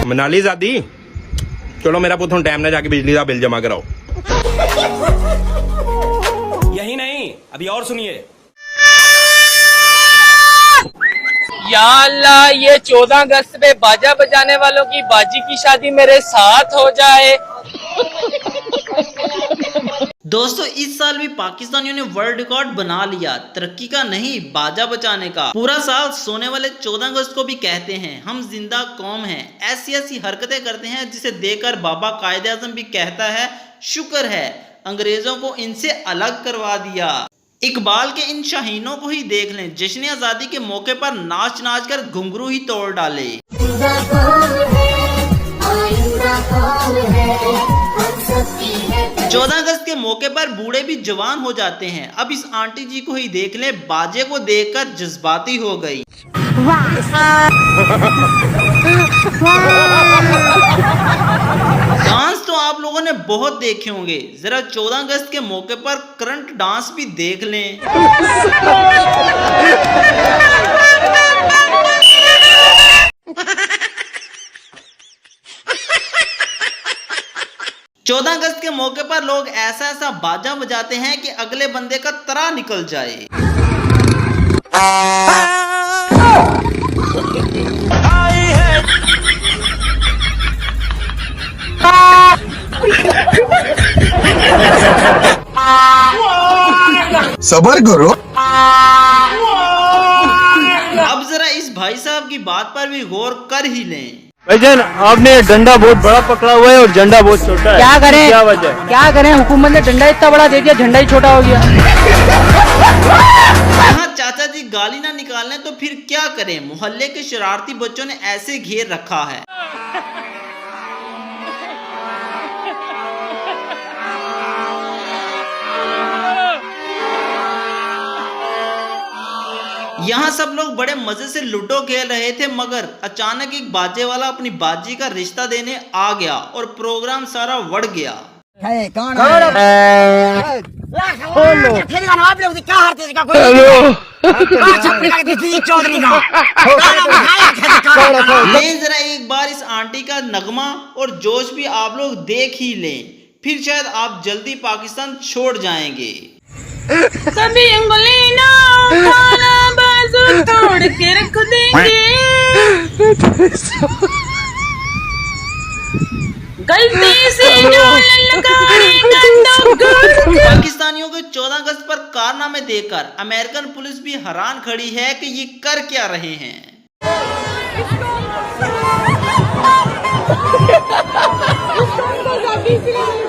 मनाली जादी चलो मेरा पुत टाइम ना जाके बिजली का बिल जमा कराओ। यही नहीं अभी और सुनिए। या अल्लाह, ये 14 अगस्त पे बाजा बजाने वालों की बाजी की शादी मेरे साथ हो जाए। दोस्तों इस साल भी पाकिस्तानियों ने वर्ल्ड रिकॉर्ड बना लिया, तरक्की का नहीं बाजा बजाने का। पूरा साल सोने वाले 14 अगस्त को भी कहते हैं हम जिंदा कौम हैं। ऐसी ऐसी हरकतें करते हैं जिसे देखकर बाबा कायदे आज़म भी कहता है शुक्र है अंग्रेजों को इनसे अलग करवा दिया। इकबाल के इन शाहीनों को ही देख लें, जश्न आज़ादी के मौके पर नाच नाच कर घुंघरू ही तोड़ डाले। 14 अगस्त के मौके पर बूढ़े भी जवान हो जाते हैं। अब इस आंटी जी को ही देख लें, बाजे को देखकर जज्बाती हो गई। डांस तो आप लोगों ने बहुत देखे होंगे, जरा 14 अगस्त के मौके पर करंट डांस भी देख लें। चौदह अगस्त के मौके पर लोग ऐसा ऐसा बाजा बजाते हैं कि अगले बंदे का तरा निकल जाए। सबर करो। अब जरा इस भाई साहब की बात पर भी गौर कर ही लें। भाईजान आपने डंडा बहुत बड़ा पकड़ा हुआ है और झंडा बहुत छोटा है, क्या करें? क्या वजह? क्या करें, हुकूमत ने डंडा इतना बड़ा दे दिया, झंडा ही छोटा हो गया। यहाँ चाचा जी गाली ना निकालने तो फिर क्या करें, मोहल्ले के शरारती बच्चों ने ऐसे घेर रखा है। यहाँ सब लोग बड़े मजे से लूडो खेल रहे थे, मगर अचानक एक बाजे वाला अपनी बाजी का रिश्ता देने आ गया और प्रोग्राम सारा बढ़ गया। लें जरा एक बार इस आंटी का नगमा और जोश भी आप लोग देख ही लें, फिर शायद आप जल्दी पाकिस्तान छोड़ जाएंगे। कभी उंगली ना उठाना, बाजू तोड़ के रख देंगे। गलती से जो ललकारेगा तो पाकिस्तानियों के 14 अगस्त पर कारनामे देखकर अमेरिकन पुलिस भी हैरान खड़ी है कि ये कर क्या रहे हैं। इसको